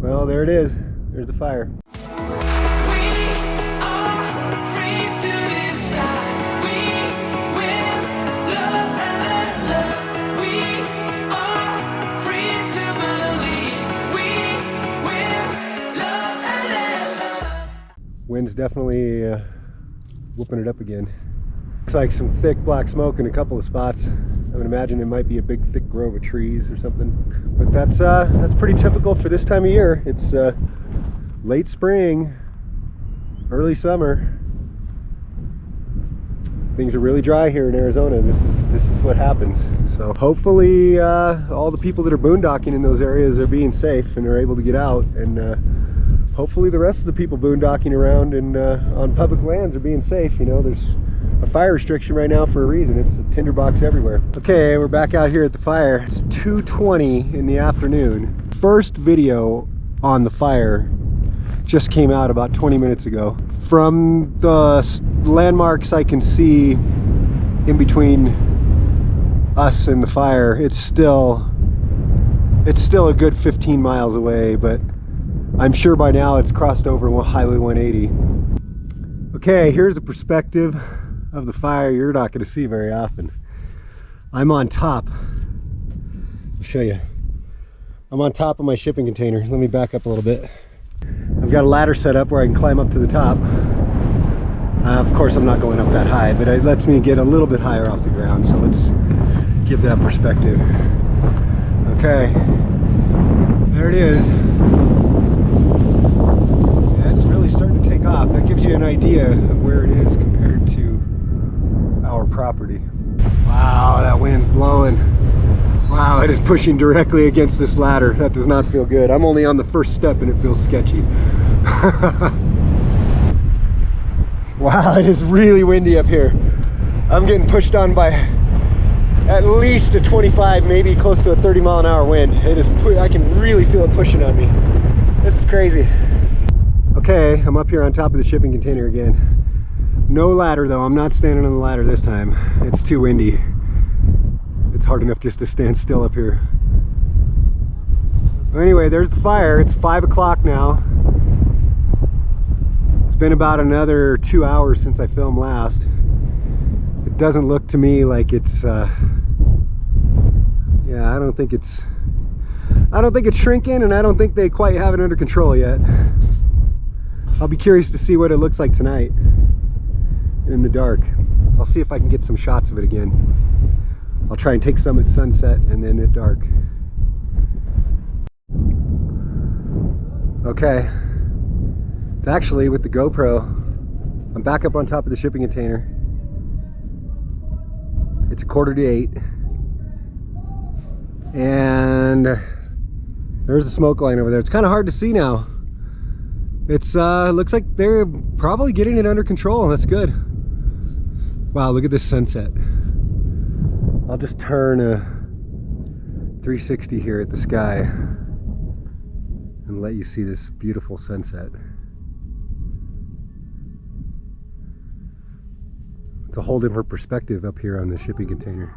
Well, there it is. There's the fire. Wind's definitely whooping it up again. Looks like some thick black smoke in a couple of spots. I would imagine it might be a big thick grove of trees or something. But that's pretty typical for this time of year. It's late spring, early summer. Things are really dry here in Arizona. This is what happens. So hopefully all the people that are boondocking in those areas are being safe and are able to get out, and hopefully the rest of the people boondocking around and on public lands are being safe. You know, there's a fire restriction right now for a reason. It's a tinderbox everywhere. Okay, we're back out here at the fire. It's 2:20 in the afternoon. First video on the fire just came out about 20 minutes ago. From the landmarks I can see in between us and the fire, it's still a good 15 miles away, but I'm sure by now it's crossed over Highway 180. Okay, here's a perspective of the fire you're not going to see very often. I'm on top. I'll show you. I'm on top of my shipping container. Let me back up a little bit. I've got a ladder set up where I can climb up to the top. Of course, I'm not going up that high, but it lets me get a little bit higher off the ground. So let's give that perspective. Okay, there it is. Yeah, it's really starting to take off. That gives you an idea of where it is compared to our property. Wow, that wind's blowing. Wow, it is pushing directly against this ladder. That does not feel good. I'm only on the first step and it feels sketchy. Wow, it is really windy up here. I'm getting pushed on by at least a 25, maybe close to a 30-mile-an-hour wind. It is, I can really feel it pushing on me. This is crazy. Okay, I'm up here on top of the shipping container again. No ladder though. I'm not standing on the ladder this time. It's too windy. It's hard enough just to stand still up here. Anyway, there's the fire. It's 5 o'clock now. It's been about another 2 hours since I filmed last. It doesn't look to me like it's yeah, I don't think it's shrinking, and I don't think they quite have it under control yet. I'll be curious to see what it looks like tonight in the dark. I'll see if I can get some shots of it again. I'll try and take some at sunset and then at dark. Okay, it's actually with the GoPro. I'm back up on top of the shipping container. It's 7:45, and there's the smoke line over there. It's kind of hard to see now. It's looks like they're probably getting it under control. That's good. Wow, look at this sunset. I'll just turn a 360 here at the sky and let you see this beautiful sunset. It's a whole different perspective up here on the shipping container.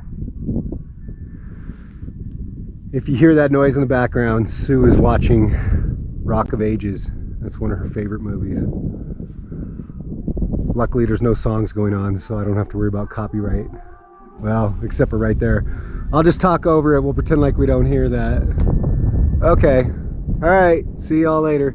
If you hear that noise in the background, Sue is watching Rock of Ages. That's one of her favorite movies. Luckily there's no songs going on, so I don't have to worry about copyright. Well, except for right there. I'll just talk over it. We'll pretend like we don't hear that. Okay. All right. See y'all later.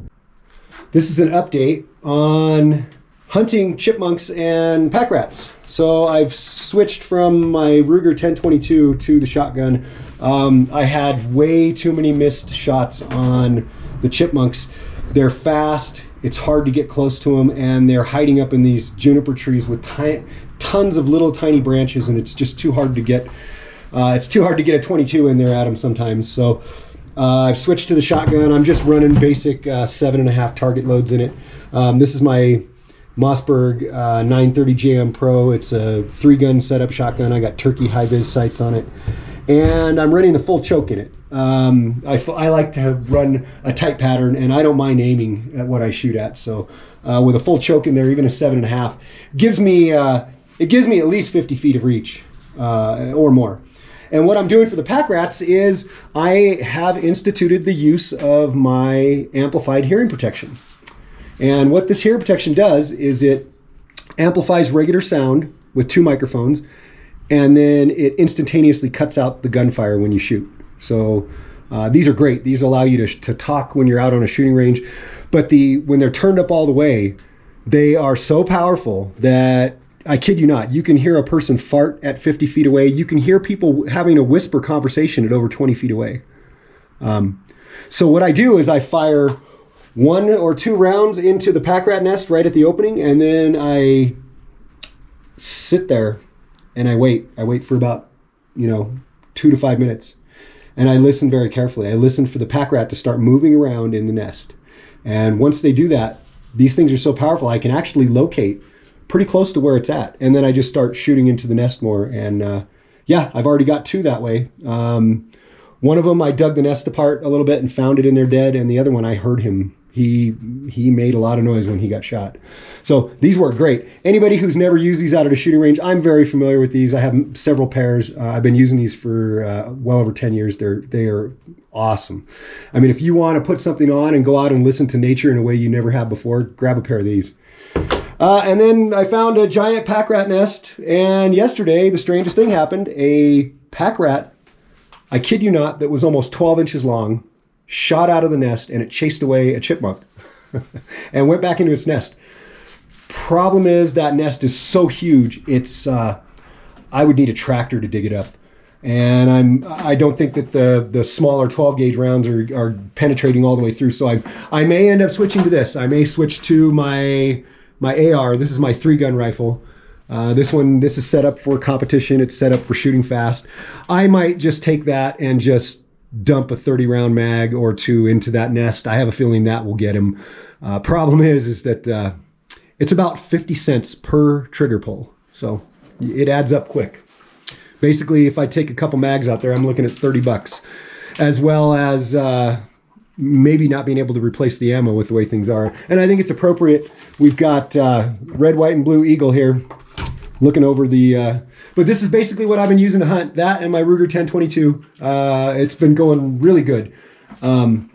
This is an update on hunting chipmunks and pack rats. So I've switched from my Ruger 1022 to the shotgun. I had way too many missed shots on the chipmunks. They're fast. It's hard to get close to them, and they're hiding up in these juniper trees with tons of little tiny branches, and it's just too hard to get. It's too hard to get a 22 in there at them sometimes. So I've switched to the shotgun. I'm just running basic 7.5 target loads in it. This is my Mossberg 930 JM Pro. It's a 3-gun setup shotgun. I got turkey high-vis sights on it, and I'm running the full choke in it. I like to run a tight pattern, and I don't mind aiming at what I shoot at. So with a full choke in there, even a 7.5 gives me it gives me at least 50 feet of reach or more. And what I'm doing for the pack rats is I have instituted the use of my amplified hearing protection. And what this hearing protection does is it amplifies regular sound with 2 microphones, and then it instantaneously cuts out the gunfire when you shoot. So these are great. These allow you to talk when you're out on a shooting range. But when they're turned up all the way, they are so powerful that, I kid you not, you can hear a person fart at 50 feet away. You can hear people having a whisper conversation at over 20 feet away. So what I do is I fire 1 or 2 rounds into the pack rat nest right at the opening, and then I sit there and I wait. I wait for about, 2 to 5 minutes. And I listen very carefully. I listen for the pack rat to start moving around in the nest. And once they do that, these things are so powerful, I can actually locate pretty close to where it's at. And then I just start shooting into the nest more. And yeah, I've already got 2 that way. One of them, I dug the nest apart a little bit and found it in there dead. And the other one, I heard him. He made a lot of noise when he got shot. So these work great. Anybody who's never used these out at a shooting range, I'm very familiar with these. I have several pairs. I've been using these for well over 10 years. They are awesome. I mean, if you want to put something on and go out and listen to nature in a way you never have before, grab a pair of these. And then I found a giant pack rat nest, and yesterday the strangest thing happened. A pack rat, I kid you not, that was almost 12 inches long, shot out of the nest, and it chased away a chipmunk and went back into its nest. Problem is, that nest is so huge, it's I would need a tractor to dig it up. And I don't think that the smaller 12 gauge rounds are penetrating all the way through. So I may end up switching to this. I may switch to my AR. This is my 3-gun rifle. This is set up for competition. It's set up for shooting fast. I might just take that and just dump a 30-round mag or 2 into that nest. I have a feeling that will get him. Problem is that it's about 50 cents per trigger pull. So it adds up quick. Basically, if I take a couple mags out there, I'm looking at $30, as well as maybe not being able to replace the ammo with the way things are. And I think it's appropriate. We've got red, white, and blue eagle here looking over the... but this is basically what I've been using to hunt. That and my Ruger 1022. It's been going really good. And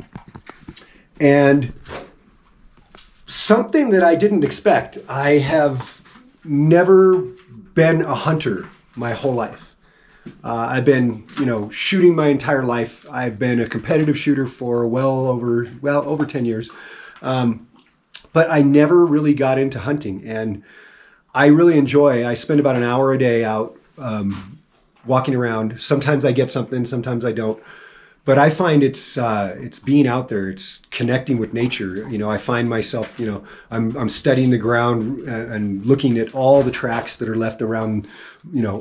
something that I didn't expect, I have never been a hunter my whole life. I've been, shooting my entire life. I've been a competitive shooter for over 10 years. But I never really got into hunting, and I really I spend about an hour a day out walking around. Sometimes I get something, sometimes I don't. But I find it's being out there, it's connecting with nature. I find myself, I'm studying the ground and looking at all the tracks that are left around,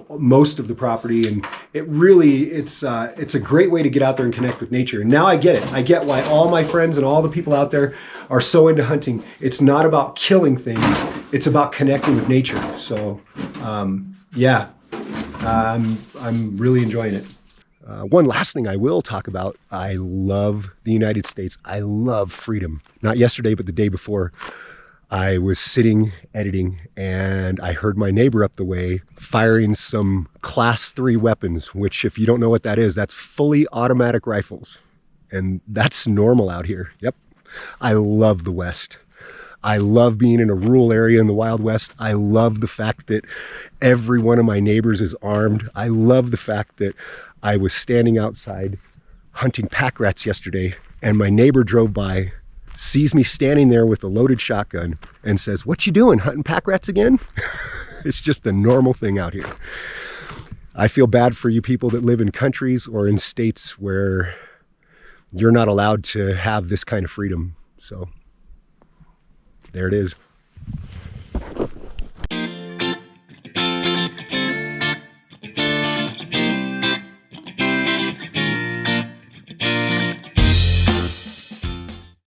most of the property. And it's a great way to get out there and connect with nature. And now I get it. I get why all my friends and all the people out there are so into hunting. It's not about killing things. It's about connecting with nature. So, yeah, I'm really enjoying it. One last thing I will talk about, I love the United States. I love freedom. Not yesterday, but the day before, I was sitting editing and I heard my neighbor up the way firing some class 3 weapons, which if you don't know what that is, that's fully automatic rifles. And that's normal out here. Yep. I love the West. I love being in a rural area in the Wild West. I love the fact that every one of my neighbors is armed. I love the fact that I was standing outside hunting pack rats yesterday, and my neighbor drove by, sees me standing there with a loaded shotgun, and says, "What you doing, hunting pack rats again?" It's just a normal thing out here. I feel bad for you people that live in countries or in states where you're not allowed to have this kind of freedom. So there it is.